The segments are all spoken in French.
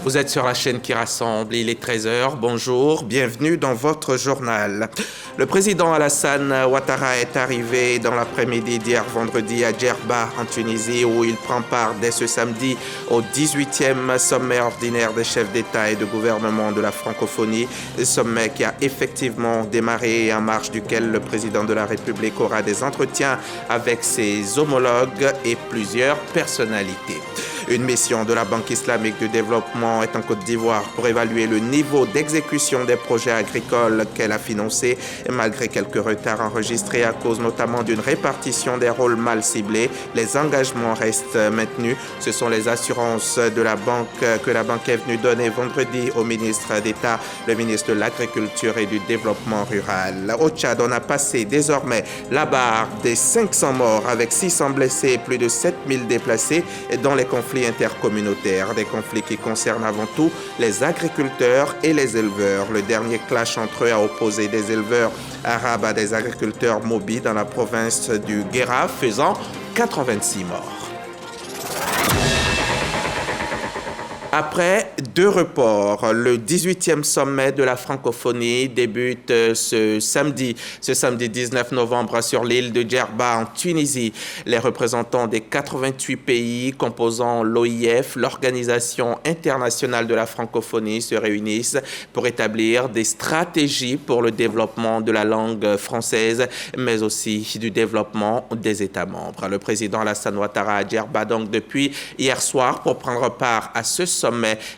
Vous êtes sur la chaîne qui rassemble, il est 13h, bonjour, bienvenue dans votre journal. Le président Alassane Ouattara est arrivé dans l'après-midi d'hier vendredi à Djerba en Tunisie où il prend part dès ce samedi au 18e sommet ordinaire des chefs d'État et de gouvernement de la francophonie, sommet qui a effectivement démarré et en marge duquel le président de la République aura des entretiens avec ses homologues et plusieurs personnalités. Une mission de la Banque islamique du développement est en Côte d'Ivoire pour évaluer le niveau d'exécution des projets agricoles qu'elle a financés. Malgré quelques retards enregistrés à cause notamment d'une répartition des rôles mal ciblés, les engagements restent maintenus. Ce sont les assurances de la banque que la banque est venue donner vendredi au ministre d'État, le ministre de l'Agriculture et du Développement rural. Au Tchad, on a passé désormais la barre des 500 morts avec 600 blessés et plus de 7000 déplacés dans les conflits intercommunautaires, des conflits qui concernent avant tout les agriculteurs et les éleveurs. Le dernier clash entre eux a opposé des éleveurs arabes à des agriculteurs mobiles dans la province du Guéra, faisant 86 morts. Après deux reports, le 18e sommet de la francophonie débute ce samedi 19 novembre sur l'île de Djerba en Tunisie. Les représentants des 88 pays composant l'OIF, l'Organisation internationale de la francophonie, se réunissent pour établir des stratégies pour le développement de la langue française, mais aussi du développement des États membres. Le président Alassane Ouattara à Djerba donc depuis hier soir pour prendre part à ce sommet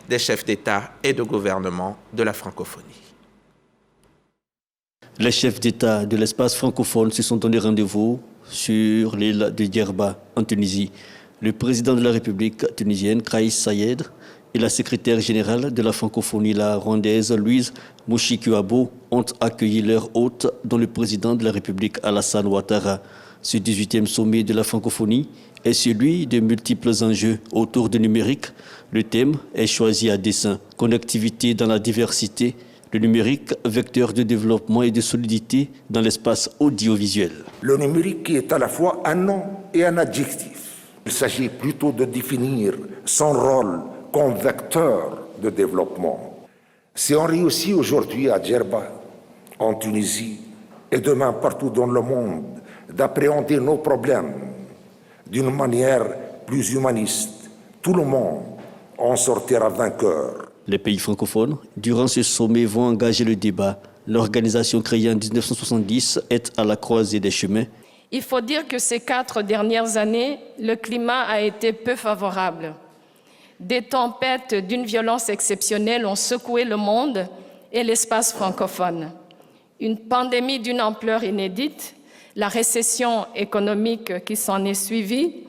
des chefs d'État et de gouvernement de la francophonie. Les chefs d'État de l'espace francophone se sont donné rendez-vous sur l'île de Djerba en Tunisie. Le président de la République tunisienne, Kais Saied, et la secrétaire générale de la francophonie, la rwandaise Louise Mushikiwabo, ont accueilli leur hôte, dont le président de la République, Alassane Ouattara. Ce 18e sommet de la francophonie est celui de multiples enjeux autour du numérique. Le thème est choisi à dessein. Connectivité dans la diversité, le numérique, vecteur de développement et de solidité dans l'espace audiovisuel. Le numérique est à la fois un nom et un adjectif. Il s'agit plutôt de définir son rôle comme vecteur de développement. Si on réussit aujourd'hui à Djerba, en Tunisie, et demain partout dans le monde, d'appréhender nos problèmes d'une manière plus humaniste, tout le monde en sortira vainqueur. Les pays francophones, durant ce sommet, vont engager le débat. L'organisation créée en 1970 est à la croisée des chemins. Il faut dire que ces 4 dernières années, le climat a été peu favorable. Des tempêtes d'une violence exceptionnelle ont secoué le monde et l'espace francophone. Une pandémie d'une ampleur inédite, la récession économique qui s'en est suivie,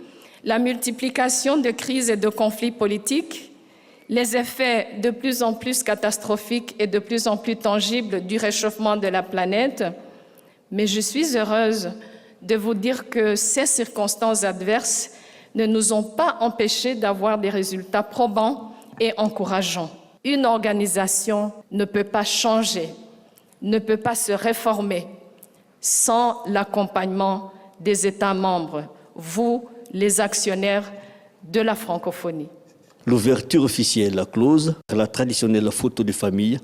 la multiplication de crises et de conflits politiques, les effets de plus en plus catastrophiques et de plus en plus tangibles du réchauffement de la planète. Mais je suis heureuse de vous dire que ces circonstances adverses ne nous ont pas empêchés d'avoir des résultats probants et encourageants. Une organisation ne peut pas changer, ne peut pas se réformer sans l'accompagnement des États membres, vous, les actionnaires de la francophonie. L'ouverture officielle close la traditionnelle photo de famille.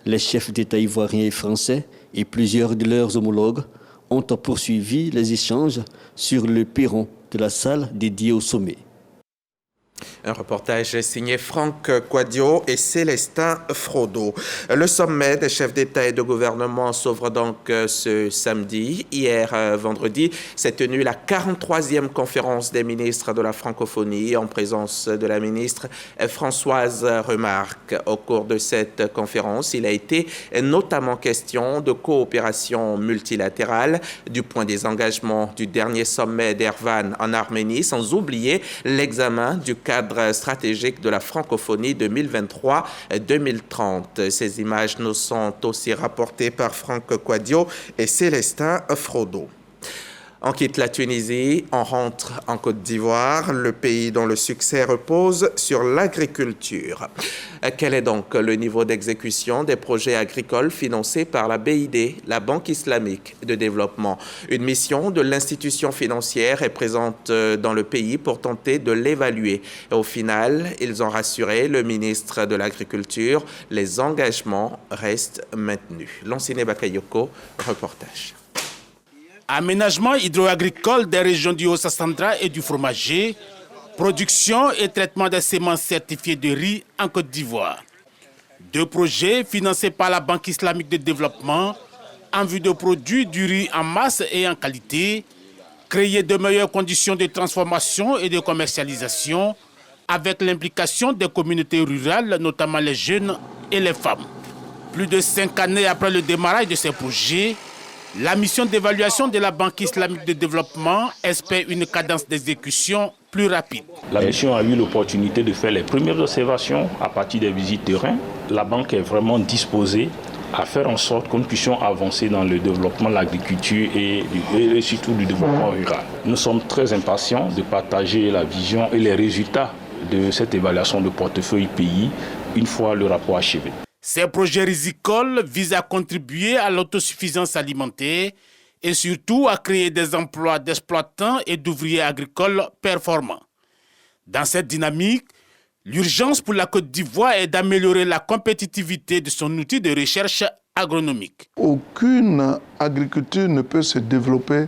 Les chefs d'État ivoiriens et français et plusieurs de leurs homologues ont poursuivi les échanges sur le perron de la salle dédiée au sommet. Un reportage signé Franck Quadio et Célestin Frodo. Le sommet des chefs d'État et de gouvernement s'ouvre donc ce samedi. Hier, vendredi, s'est tenue la 43e conférence des ministres de la francophonie en présence de la ministre Françoise Remarque. Au cours de cette conférence, il a été notamment question de coopération multilatérale, du point des engagements du dernier sommet d'Erevan en Arménie, sans oublier l'examen du cadre stratégique de la francophonie 2023-2030. Ces images nous sont aussi rapportées par Franck Quadio et Célestin Frodo. On quitte la Tunisie, on rentre en Côte d'Ivoire, le pays dont le succès repose sur l'agriculture. Quel est donc le niveau d'exécution des projets agricoles financés par la BID, la Banque islamique de développement? Une mission de l'institution financière est présente dans le pays pour tenter de l'évaluer. Et au final, ils ont rassuré le ministre de l'Agriculture, les engagements restent maintenus. Lanciné Bakayoko, reportage. Aménagement hydro-agricole des régions du Haut-Sassandra et du Fromager, production et traitement des semences certifiées de riz en Côte d'Ivoire. 2 projets financés par la Banque islamique de développement en vue de produire du riz en masse et en qualité, créer de meilleures conditions de transformation et de commercialisation avec l'implication des communautés rurales, notamment les jeunes et les femmes. Plus de 5 années après le démarrage de ces projets, la mission d'évaluation de la Banque islamique de développement espère une cadence d'exécution plus rapide. La mission a eu l'opportunité de faire les premières observations à partir des visites terrain. La banque est vraiment disposée à faire en sorte que nous puissions avancer dans le développement de l'agriculture et surtout du développement rural. Nous sommes très impatients de partager la vision et les résultats de cette évaluation de portefeuille pays une fois le rapport achevé. Ces projets rizicoles visent à contribuer à l'autosuffisance alimentaire et surtout à créer des emplois d'exploitants et d'ouvriers agricoles performants. Dans cette dynamique, l'urgence pour la Côte d'Ivoire est d'améliorer la compétitivité de son outil de recherche agronomique. Aucune agriculture ne peut se développer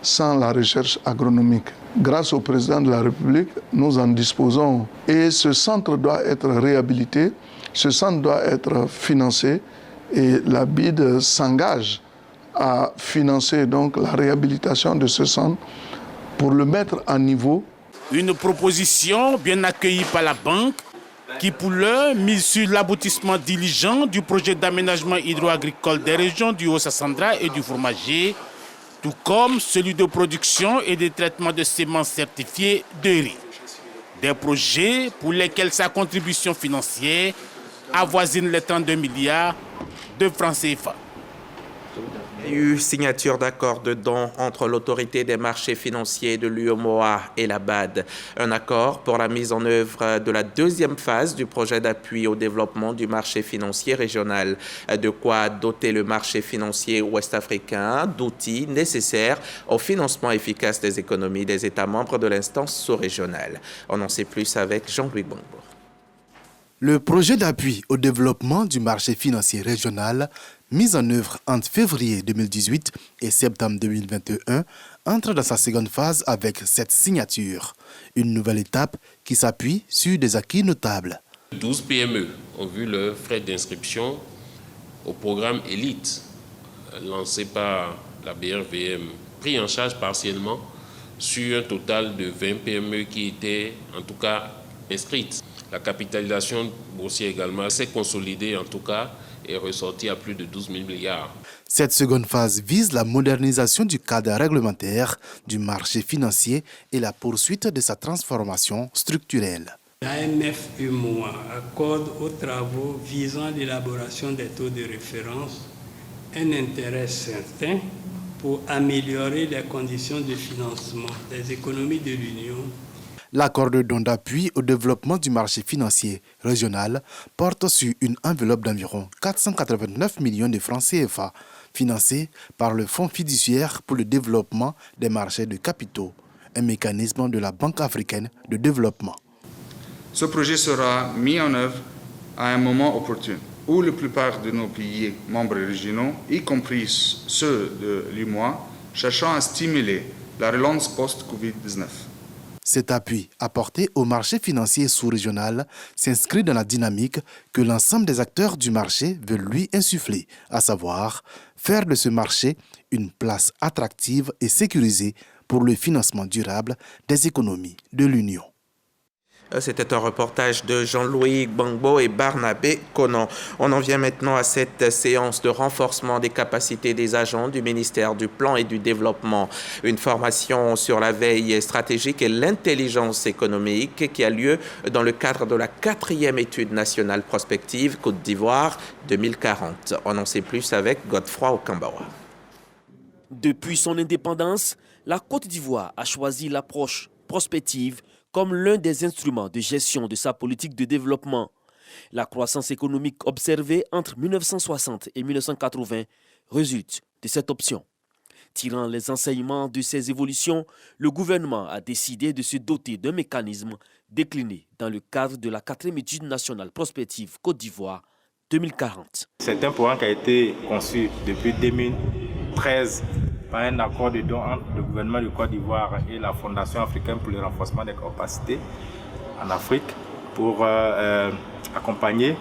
sans la recherche agronomique. Grâce au président de la République, nous en disposons et ce centre doit être réhabilité. Ce centre doit être financé et la BID s'engage à financer donc la réhabilitation de ce centre pour le mettre à niveau. Une proposition bien accueillie par la banque qui pour l'heure mise sur l'aboutissement diligent du projet d'aménagement hydro-agricole des régions du Haut-Sassandra et du Fromager, tout comme celui de production et de traitement de semences certifiées de riz. Des projets pour lesquels sa contribution financière avoisine les 32 milliards de francs CFA. Il y a eu signature d'accord de don entre l'autorité des marchés financiers de l'UEMOA et la BAD. Un accord pour la mise en œuvre de la 2e phase du projet d'appui au développement du marché financier régional. De quoi doter le marché financier ouest-africain d'outils nécessaires au financement efficace des économies des États membres de l'instance sous-régionale. On en sait plus avec Jean-Louis Bongo. Le projet d'appui au développement du marché financier régional, mis en œuvre entre février 2018 et septembre 2021, entre dans sa seconde phase avec cette signature. Une nouvelle étape qui s'appuie sur des acquis notables. 12 PME ont vu leurs frais d'inscription au programme Élite, lancé par la BRVM, pris en charge partiellement sur un total de 20 PME qui étaient en tout cas inscrites. La capitalisation boursière également s'est consolidée en tout cas et est ressortie à plus de 12 000 milliards. Cette seconde phase vise la modernisation du cadre réglementaire du marché financier et la poursuite de sa transformation structurelle. L'AMF-UMOA accorde aux travaux visant l'élaboration des taux de référence un intérêt certain pour améliorer les conditions de financement des économies de l'Union. L'accord de don d'appui au développement du marché financier régional porte sur une enveloppe d'environ 489 millions de francs CFA, financée par le Fonds fiduciaire pour le développement des marchés de capitaux, un mécanisme de la Banque africaine de développement. Ce projet sera mis en œuvre à un moment opportun, où la plupart de nos pays membres régionaux, y compris ceux de l'UEMOA, cherchant à stimuler la relance post-Covid-19. Cet appui apporté au marché financier sous-régional s'inscrit dans la dynamique que l'ensemble des acteurs du marché veulent lui insuffler, à savoir faire de ce marché une place attractive et sécurisée pour le financement durable des économies de l'Union. C'était un reportage de Jean-Louis Gbangbo et Barnabé Konan. On en vient maintenant à cette séance de renforcement des capacités des agents du ministère du Plan et du Développement. Une formation sur la veille stratégique et l'intelligence économique qui a lieu dans le cadre de la 4e étude nationale prospective Côte d'Ivoire 2040. On en sait plus avec Godefroy Okambawa. Depuis son indépendance, la Côte d'Ivoire a choisi l'approche prospective comme l'un des instruments de gestion de sa politique de développement. La croissance économique observée entre 1960 et 1980 résulte de cette option. Tirant les enseignements de ces évolutions, le gouvernement a décidé de se doter d'un mécanisme décliné dans le cadre de la 4e étude nationale prospective Côte d'Ivoire 2040. C'est un programme qui a été conçu depuis 2013 par un accord de don entre le gouvernement de Côte d'Ivoire et la Fondation africaine pour le renforcement des capacités en Afrique pour accompagner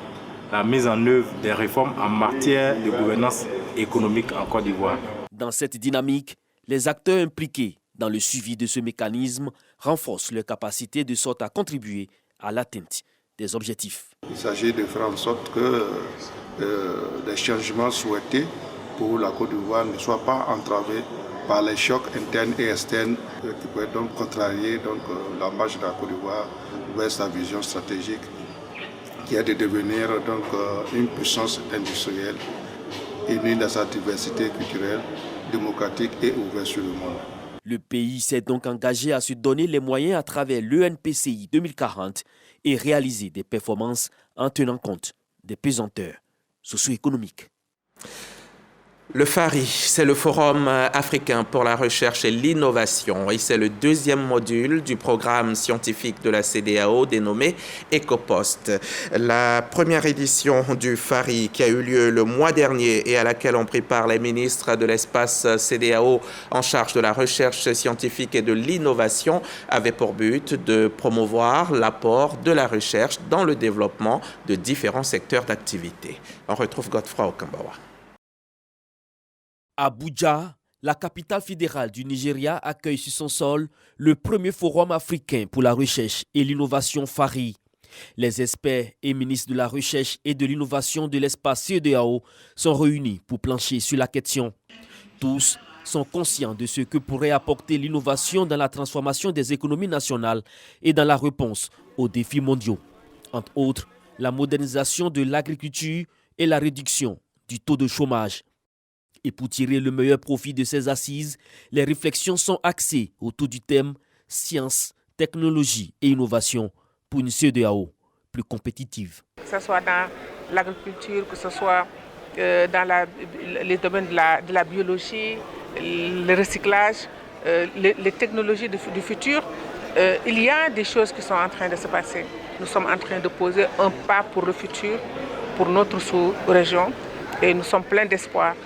la mise en œuvre des réformes en matière de gouvernance économique en Côte d'Ivoire. Dans cette dynamique, les acteurs impliqués dans le suivi de ce mécanisme renforcent leurs capacités de sorte à contribuer à l'atteinte des objectifs. Il s'agit de faire en sorte que les changements souhaités pour la Côte d'Ivoire ne soient pas entravés par les chocs internes et externes qui pourraient donc contrarier la marche de la Côte d'Ivoire vers sa vision stratégique qui est de devenir donc une puissance industrielle unie dans sa diversité culturelle, démocratique et ouverte sur le monde. Le pays s'est donc engagé à se donner les moyens à travers l'ENPCI 2040 et réaliser des performances en tenant compte des pesanteurs socio-économiques. Le FARI, c'est le Forum africain pour la recherche et l'innovation et c'est le 2e module du programme scientifique de la CEDEAO dénommé EcoPost. La première édition du FARI qui a eu lieu le mois dernier et à laquelle ont pris part les ministres de l'espace CEDEAO en charge de la recherche scientifique et de l'innovation avait pour but de promouvoir l'apport de la recherche dans le développement de différents secteurs d'activité. On retrouve Godefroy Okambawa. Abuja, la capitale fédérale du Nigeria, accueille sur son sol le premier forum africain pour la recherche et l'innovation FARI. Les experts et ministres de la recherche et de l'innovation de l'espace CEDEAO sont réunis pour plancher sur la question. Tous sont conscients de ce que pourrait apporter l'innovation dans la transformation des économies nationales et dans la réponse aux défis mondiaux. Entre autres, la modernisation de l'agriculture et la réduction du taux de chômage. Et pour tirer le meilleur profit de ces assises, les réflexions sont axées autour du thème « Science, technologie et innovation » pour une CEDEAO plus compétitive. Que ce soit dans l'agriculture, que ce soit dans les domaines de la biologie, le recyclage, les technologies du futur, il y a des choses qui sont en train de se passer. Nous sommes en train de poser un pas pour le futur, pour notre sous-région, et nous sommes pleins d'espoir.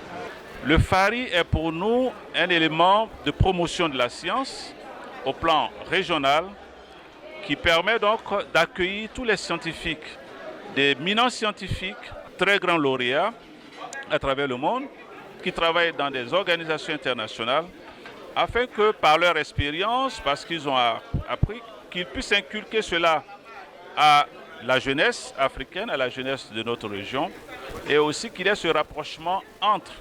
Le FARI est pour nous un élément de promotion de la science au plan régional qui permet donc d'accueillir tous les scientifiques, des éminents scientifiques, très grands lauréats à travers le monde, qui travaillent dans des organisations internationales, afin que par leur expérience, parce qu'ils ont appris, qu'ils puissent inculquer cela à la jeunesse africaine, à la jeunesse de notre région, et aussi qu'il y ait ce rapprochement entre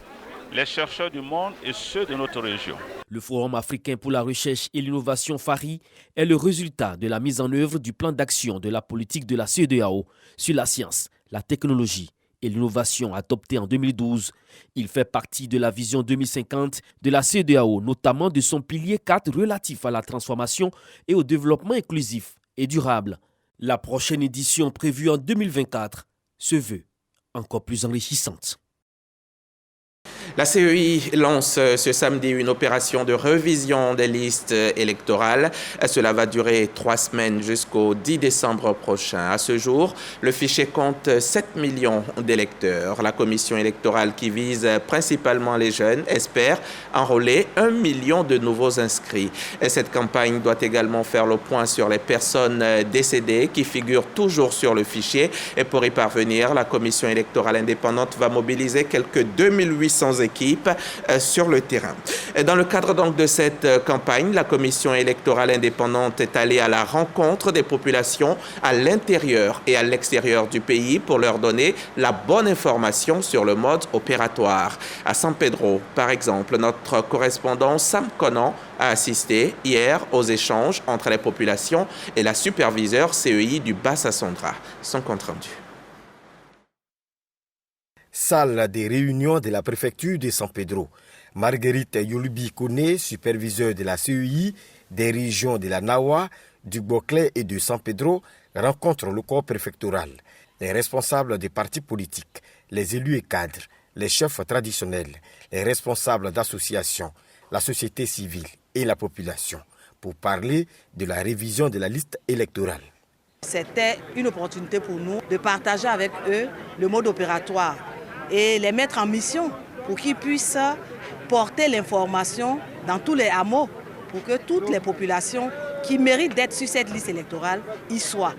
les chercheurs du monde et ceux de notre région. Le Forum africain pour la recherche et l'innovation FARI est le résultat de la mise en œuvre du plan d'action de la politique de la CEDEAO sur la science, la technologie et l'innovation adopté en 2012. Il fait partie de la vision 2050 de la CEDEAO, notamment de son pilier 4 relatif à la transformation et au développement inclusif et durable. La prochaine édition prévue en 2024 se veut encore plus enrichissante. La CEI lance ce samedi une opération de révision des listes électorales. Cela va durer 3 semaines jusqu'au 10 décembre prochain. À ce jour, le fichier compte 7 millions d'électeurs. La commission électorale, qui vise principalement les jeunes, espère enrôler 1 million de nouveaux inscrits. Et cette campagne doit également faire le point sur les personnes décédées qui figurent toujours sur le fichier. Et pour y parvenir, la commission électorale indépendante va mobiliser quelques 2800 équipes sur le terrain. Dans le cadre donc de cette campagne, la commission électorale indépendante est allée à la rencontre des populations à l'intérieur et à l'extérieur du pays pour leur donner la bonne information sur le mode opératoire. À San Pedro, par exemple, notre correspondant Sam Conan a assisté hier aux échanges entre les populations et la superviseure CEI du Bas-Sassandra. Son compte rendu. Salle des réunions de la préfecture de San Pedro. Marguerite Yolubi Kone, superviseur de la CEI, des régions de la Nawa, du Boclé et de San Pedro, rencontre le corps préfectoral, les responsables des partis politiques, les élus et cadres, les chefs traditionnels, les responsables d'associations, la société civile et la population pour parler de la révision de la liste électorale. C'était une opportunité pour nous de partager avec eux le mode opératoire et les mettre en mission pour qu'ils puissent porter l'information dans tous les hameaux pour que toutes les populations qui méritent d'être sur cette liste électorale y soient.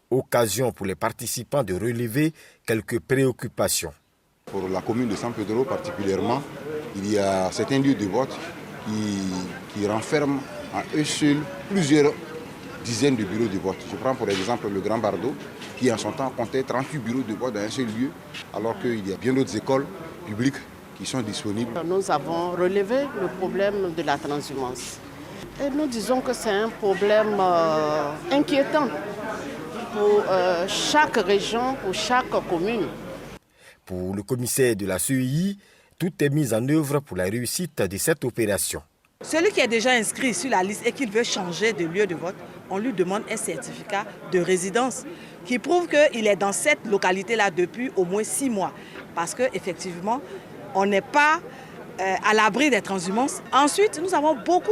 Occasion pour les participants de relever quelques préoccupations. Pour la commune de San Pedro particulièrement, il y a certains lieux de vote qui renferment à eux seuls plusieurs dizaines de bureaux de vote. Je prends pour exemple le Grand Bardo, qui en son temps comptait 38 bureaux de vote dans un seul lieu, alors qu'il y a bien d'autres écoles publiques qui sont disponibles. Nous avons relevé le problème de la transhumance. Et nous disons que c'est un problème inquiétant pour chaque région, pour chaque commune. Pour le commissaire de la CEI, tout est mis en œuvre pour la réussite de cette opération. Celui qui est déjà inscrit sur la liste et qui veut changer de lieu de vote, on lui demande un certificat de résidence qui prouve qu'il est dans cette localité-là depuis au moins 6 mois. Parce qu'effectivement, on n'est pas à l'abri des transhumances. Ensuite, nous avons beaucoup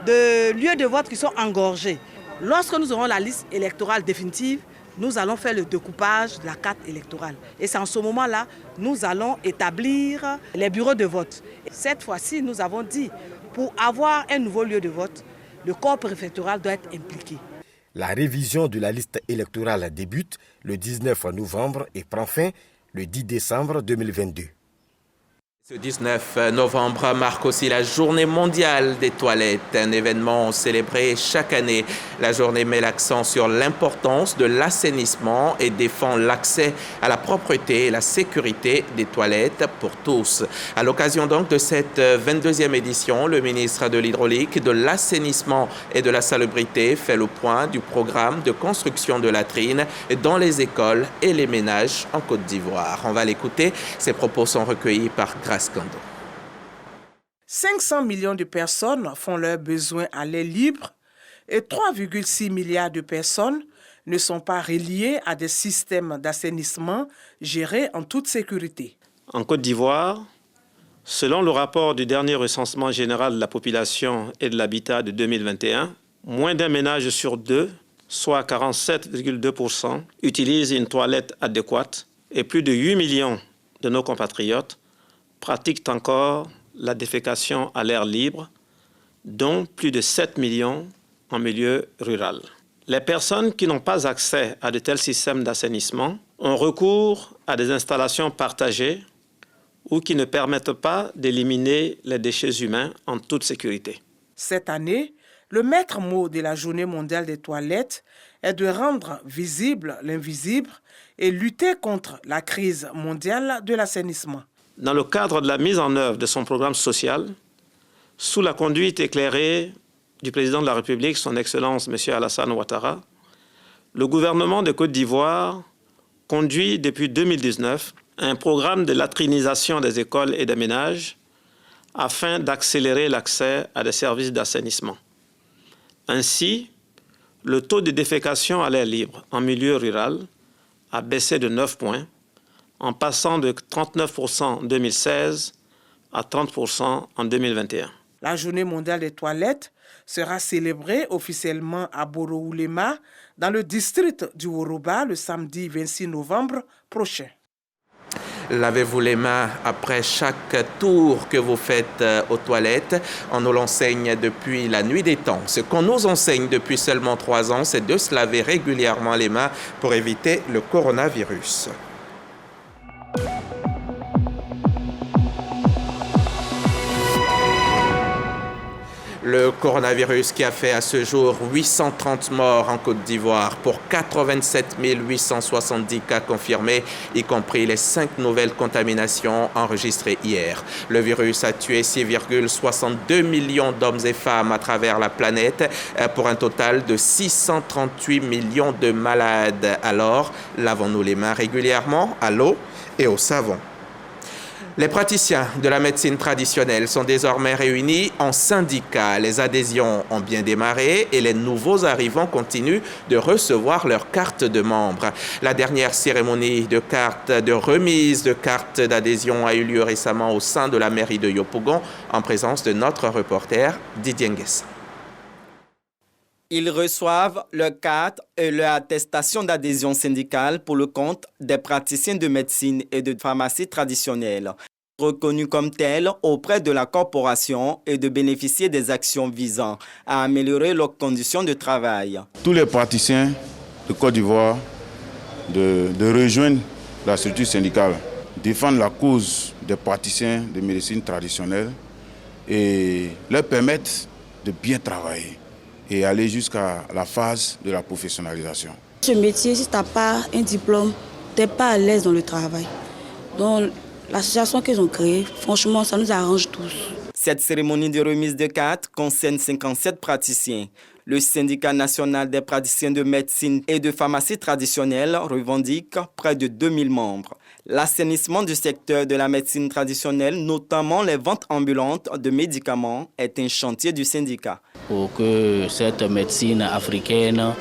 de lieux de vote qui sont engorgés. Lorsque nous aurons la liste électorale définitive, nous allons faire le découpage de la carte électorale. Et c'est en ce moment-là, nous allons établir les bureaux de vote. Cette fois-ci, nous avons dit, pour avoir un nouveau lieu de vote, le corps préfectoral doit être impliqué. La révision de la liste électorale débute le 19 novembre et prend fin le 10 décembre 2022. Ce 19 novembre marque aussi la journée mondiale des toilettes, un événement célébré chaque année. La journée met l'accent sur l'importance de l'assainissement et défend l'accès à la propreté et la sécurité des toilettes pour tous. À l'occasion donc de cette 22e édition, le ministre de l'Hydraulique, de l'Assainissement et de la Salubrité fait le point du programme de construction de latrines dans les écoles et les ménages en Côte d'Ivoire. On va l'écouter. Ses propos sont recueillis par Grace Kando. 500 millions de personnes font leurs besoins à l'air libre et 3,6 milliards de personnes ne sont pas reliées à des systèmes d'assainissement gérés en toute sécurité. En Côte d'Ivoire, selon le rapport du dernier recensement général de la population et de l'habitat de 2021, moins d'un ménage sur 2, soit 47,2%, utilise une toilette adéquate et plus de 8 millions de nos compatriotes pratiquent encore la défécation à l'air libre, dont plus de 7 millions en milieu rural. Les personnes qui n'ont pas accès à de tels systèmes d'assainissement ont recours à des installations partagées ou qui ne permettent pas d'éliminer les déchets humains en toute sécurité. Cette année, le maître mot de la Journée mondiale des toilettes est de rendre visible l'invisible et lutter contre la crise mondiale de l'assainissement. Dans le cadre de la mise en œuvre de son programme social, sous la conduite éclairée du président de la République, son Excellence M. Alassane Ouattara, le gouvernement de Côte d'Ivoire conduit depuis 2019 un programme de latrinisation des écoles et des ménages afin d'accélérer l'accès à des services d'assainissement. Ainsi, le taux de défécation à l'air libre en milieu rural a baissé de 9 points, en passant de 39% en 2016 à 30% en 2021. La Journée mondiale des toilettes sera célébrée officiellement à Boro-Oulema, dans le district du Woroba, le samedi 26 novembre prochain. Lavez-vous les mains après chaque tour que vous faites aux toilettes. On nous l'enseigne depuis la nuit des temps. Ce qu'on nous enseigne depuis seulement 3 ans, c'est de se laver régulièrement les mains pour éviter le coronavirus. Le coronavirus qui a fait à ce jour 830 morts en Côte d'Ivoire pour 87 870 cas confirmés, y compris les 5 nouvelles contaminations enregistrées hier. Le virus a tué 6,62 millions d'hommes et femmes à travers la planète pour un total de 638 millions de malades. Alors, lavons-nous les mains régulièrement à l'eau et au savon. Les praticiens de la médecine traditionnelle sont désormais réunis en syndicat. Les adhésions ont bien démarré et les nouveaux arrivants continuent de recevoir leurs cartes de membres. La dernière cérémonie de remise de cartes d'adhésion a eu lieu récemment au sein de la mairie de Yopougon en présence de notre reporter Didier Nguessa. Ils reçoivent leur carte et leur attestation d'adhésion syndicale pour le compte des praticiens de médecine et de pharmacie traditionnelle, reconnus comme tels auprès de la corporation et de bénéficier des actions visant à améliorer leurs conditions de travail. Tous les praticiens de Côte d'Ivoire de rejoindre la structure syndicale, défendre la cause des praticiens de médecine traditionnelle et leur permettre de bien travailler et aller jusqu'à la phase de la professionnalisation. Ce métier, si tu n'as pas un diplôme, tu n'es pas à l'aise dans le travail. Donc, l'association qu'ils ont créée, franchement, ça nous arrange tous. Cette cérémonie de remise de cartes concerne 57 praticiens. Le syndicat national des praticiens de médecine et de pharmacie traditionnelle revendique près de 2000 membres. L'assainissement du secteur de la médecine traditionnelle, notamment les ventes ambulantes de médicaments, est un chantier du syndicat. Pour que cette médecine africaine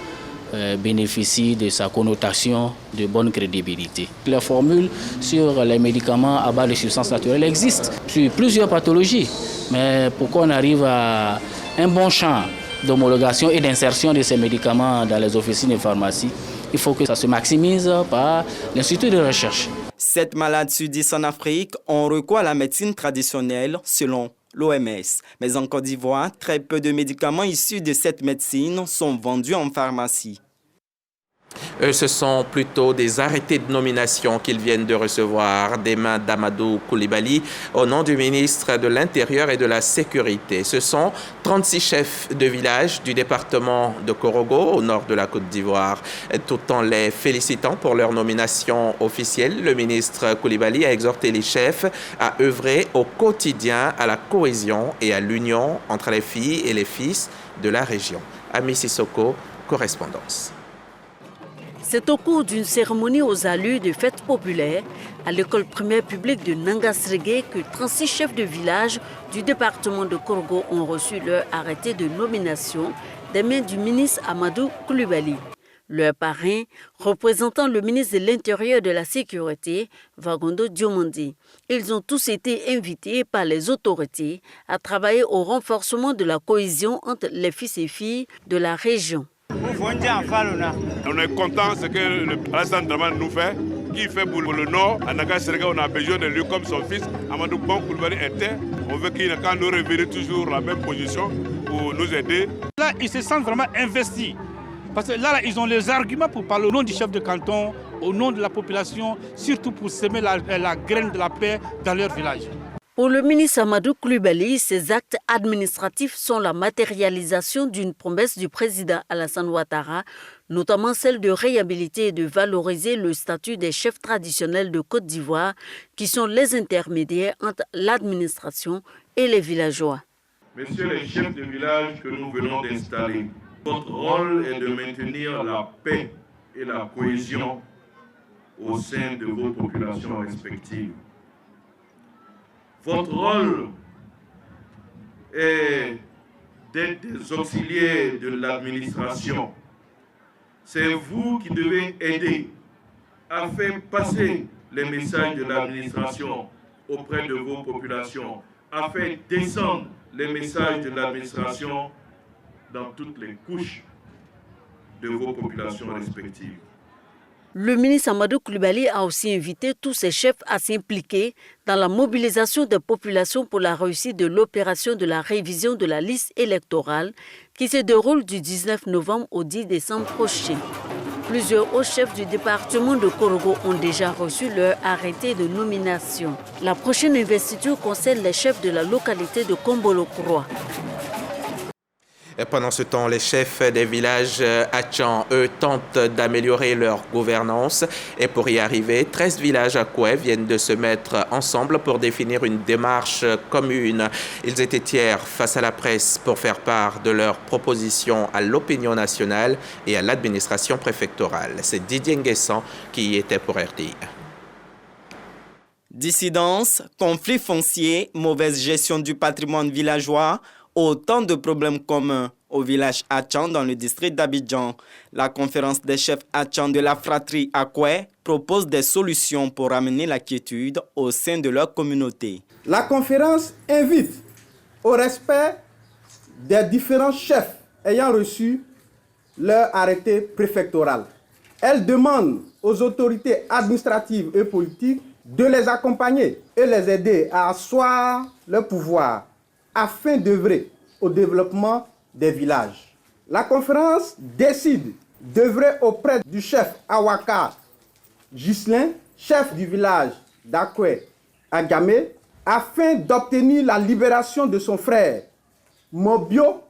bénéficie de sa connotation de bonne crédibilité. Les formules sur les médicaments à base de substances naturelles existent sur plusieurs pathologies, mais pour qu'on arrive à un bon champ d'homologation et d'insertion de ces médicaments dans les officines de pharmacie, il faut que ça se maximise par l'Institut de recherche. 7 malades sur 10 en Afrique ont recours à la médecine traditionnelle selon l'OMS. Mais en Côte d'Ivoire, très peu de médicaments issus de cette médecine sont vendus en pharmacie. Ce sont plutôt des arrêtés de nomination qu'ils viennent de recevoir des mains d'Amadou Coulibaly au nom du ministre de l'Intérieur et de la Sécurité. Ce sont 36 chefs de village du département de Korogo, au nord de la Côte d'Ivoire. Tout en les félicitant pour leur nomination officielle, le ministre Coulibaly a exhorté les chefs à œuvrer au quotidien à la cohésion et à l'union entre les filles et les fils de la région. Ami Sissoko, correspondance. C'est au cours d'une cérémonie aux allures de fêtes populaires à l'école primaire publique de Nangasrégué que 36 chefs de village du département de Korogo ont reçu leur arrêté de nomination des mains du ministre Amadou Coulibaly. Leur parrain, représentant le ministre de l'Intérieur et de la Sécurité, Vagondo Diomandi. Ils ont tous été invités par les autorités à travailler au renforcement de la cohésion entre les fils et filles de la région. On est content de ce que Alassane Dramane nous fait, qu'il fait pour le Nord. À Nangasrégué, on a besoin de lui comme son fils. Amadou Coulibaly était. On veut qu'il nous revienne toujours la même position pour nous aider. Là, ils se sentent vraiment investis. Parce que là, ils ont les arguments pour parler au nom du chef de canton, au nom de la population, surtout pour semer la graine de la paix dans leur village. Pour le ministre Amadou Coulibaly, ces actes administratifs sont la matérialisation d'une promesse du président Alassane Ouattara, notamment celle de réhabiliter et de valoriser le statut des chefs traditionnels de Côte d'Ivoire, qui sont les intermédiaires entre l'administration et les villageois. Messieurs les chefs de village que nous venons d'installer, votre rôle est de maintenir la paix et la cohésion au sein de vos populations respectives. Votre rôle est d'être des auxiliaires de l'administration. C'est vous qui devez aider à faire passer les messages de l'administration auprès de vos populations, à faire descendre les messages de l'administration dans toutes les couches de vos populations respectives. Le ministre Amadou Coulibaly a aussi invité tous ses chefs à s'impliquer dans la mobilisation des populations pour la réussite de l'opération de la révision de la liste électorale qui se déroule du 19 novembre au 10 décembre prochain. Plusieurs hauts chefs du département de Korogo ont déjà reçu leur arrêté de nomination. La prochaine investiture concerne les chefs de la localité de Kombolo-Kroa. Pendant ce temps, les chefs des villages Hatchan, eux, tentent d'améliorer leur gouvernance. Et pour y arriver, 13 villages à Koué viennent de se mettre ensemble pour définir une démarche commune. Ils étaient hier face à la presse pour faire part de leurs propositions à l'opinion nationale et à l'administration préfectorale. C'est Didier Nguessan qui y était pour RTI. Dissidence, conflits fonciers, mauvaise gestion du patrimoine villageois, autant de problèmes communs au village Atchan dans le district d'Abidjan. La conférence des chefs Atchan de la fratrie Akwe propose des solutions pour amener la quiétude au sein de leur communauté. La conférence invite au respect des différents chefs ayant reçu leur arrêté préfectoral. Elle demande aux autorités administratives et politiques de les accompagner et les aider à asseoir leur pouvoir afin d'œuvrer au développement des villages. La conférence décide d'œuvrer auprès du chef Awaka Ghislain, chef du village d'Akwe Agame, afin d'obtenir la libération de son frère Mobio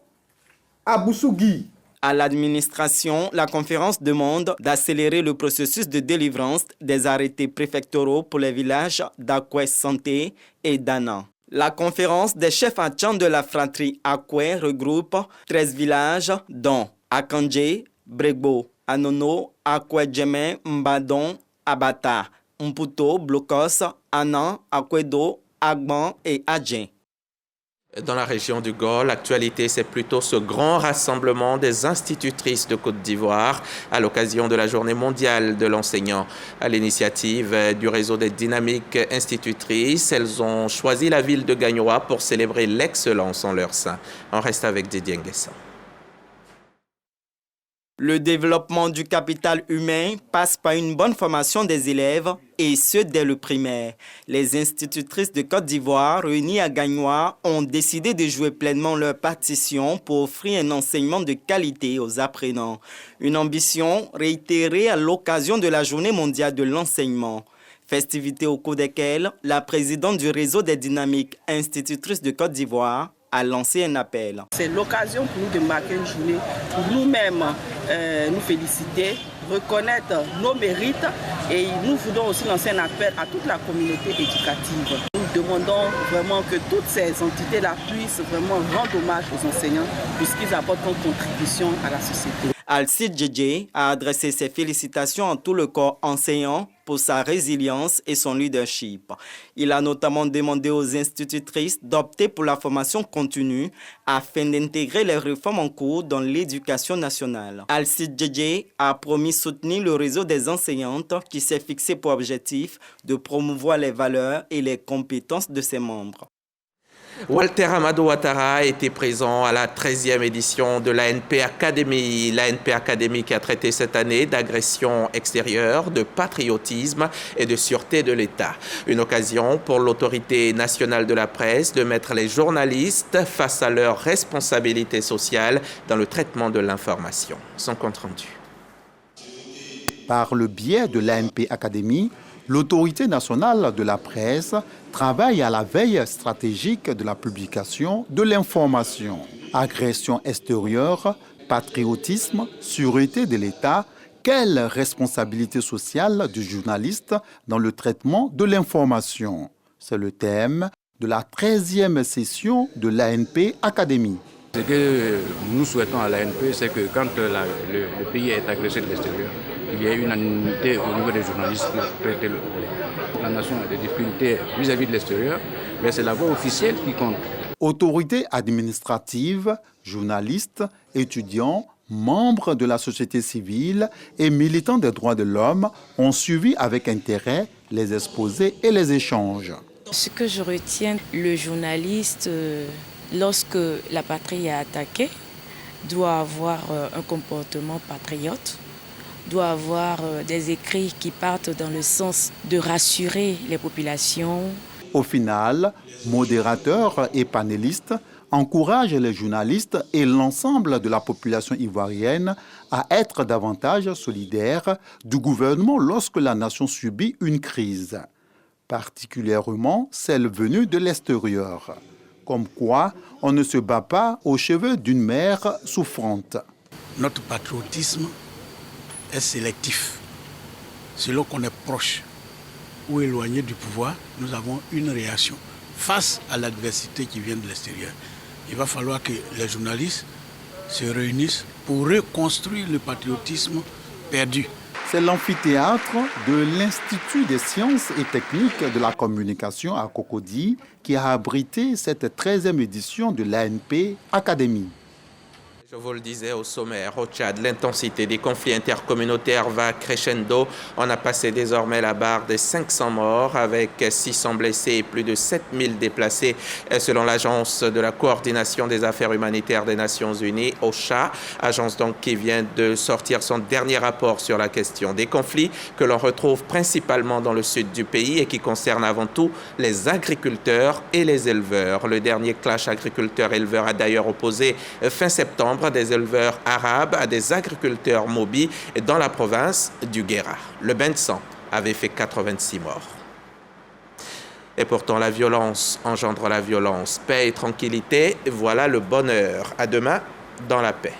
Aboussougui. À l'administration, la conférence demande d'accélérer le processus de délivrance des arrêtés préfectoraux pour les villages d'Akwe Santé et d'Ana. La conférence des chefs Atchan de la fratrie Akwe regroupe 13 villages dont Akandje, Bregbo, Anono, Akwe Djeme, Mbadon, Abata, Mputo, Blokos, Anan, Akwedo, Agban et Adjen. Dans la région du Gol, l'actualité, c'est plutôt ce grand rassemblement des institutrices de Côte d'Ivoire à l'occasion de la Journée mondiale de l'enseignant. À l'initiative du réseau des dynamiques institutrices, elles ont choisi la ville de Gagnoa pour célébrer l'excellence en leur sein. On reste avec Didier Nguessan. Le développement du capital humain passe par une bonne formation des élèves, et ce dès le primaire. Les institutrices de Côte d'Ivoire réunies à Gagnoa ont décidé de jouer pleinement leur partition pour offrir un enseignement de qualité aux apprenants. Une ambition réitérée à l'occasion de la Journée mondiale de l'enseignement. Festivités au cours desquelles la présidente du réseau des dynamiques institutrices de Côte d'Ivoire a lancé un appel. C'est l'occasion pour nous de marquer une journée, pour nous-mêmes nous féliciter, reconnaître nos mérites, et nous voulons aussi lancer un appel à toute la communauté éducative. Nous demandons vraiment que toutes ces entités-là puissent vraiment rendre hommage aux enseignants pour ce qu'ils apportent comme contribution à la société. Alcide Djedje a adressé ses félicitations à tout le corps enseignant pour sa résilience et son leadership. Il a notamment demandé aux institutrices d'opter pour la formation continue afin d'intégrer les réformes en cours dans l'éducation nationale. Alcide Djedje a promis soutenir le réseau des enseignantes qui s'est fixé pour objectif de promouvoir les valeurs et les compétences de ses membres. Walter Amadou Ouattara était présent à la 13e édition de l'ANP Academy. L'ANP Academy qui a traité cette année d'agression extérieure, de patriotisme et de sûreté de l'État. Une occasion pour l'autorité nationale de la presse de mettre les journalistes face à leurs responsabilités sociales dans le traitement de l'information. Son compte rendu. Par le biais de l'ANP Academy, l'autorité nationale de la presse travaille à la veille stratégique de la publication de l'information. Agression extérieure, patriotisme, sûreté de l'État, quelle responsabilité sociale du journaliste dans le traitement de l'information? C'est le thème de la 13e session de l'ANP Academy. Ce que nous souhaitons à l'ANP, c'est que quand le pays est agressé de l'extérieur, il y a une unanimité au niveau des journalistes pour traiter la nation a des difficultés vis-à-vis de l'extérieur, mais c'est la voie officielle qui compte. Autorités administratives, journalistes, étudiants, membres de la société civile et militants des droits de l'homme ont suivi avec intérêt les exposés et les échanges. Ce que je retiens, le journaliste, lorsque la patrie est attaquée, doit avoir un comportement patriote, doit avoir des écrits qui partent dans le sens de rassurer les populations. Au final, modérateurs et panélistes encouragent les journalistes et l'ensemble de la population ivoirienne à être davantage solidaires du gouvernement lorsque la nation subit une crise, particulièrement celle venue de l'extérieur. Comme quoi, on ne se bat pas aux cheveux d'une mère souffrante. Notre patriotisme est sélectif. Selon qu'on est proche ou éloigné du pouvoir, nous avons une réaction face à l'adversité qui vient de l'extérieur. Il va falloir que les journalistes se réunissent pour reconstruire le patriotisme perdu. C'est l'amphithéâtre de l'Institut des sciences et techniques de la communication à Cocody qui a abrité cette 13e édition de l'ANP Academy. Je vous le disais au sommaire, au Tchad, l'intensité des conflits intercommunautaires va crescendo. On a passé désormais la barre des 500 morts avec 600 blessés et plus de 7000 déplacés selon l'Agence de la coordination des affaires humanitaires des Nations Unies, OCHA, agence donc qui vient de sortir son dernier rapport sur la question des conflits que l'on retrouve principalement dans le sud du pays et qui concerne avant tout les agriculteurs et les éleveurs. Le dernier clash agriculteur-éleveur a d'ailleurs opposé fin septembre des éleveurs arabes à des agriculteurs mobiles dans la province du Guéra. Le bain de sang avait fait 86 morts. Et pourtant, la violence engendre la violence. Paix et tranquillité, voilà le bonheur. À demain, dans la paix.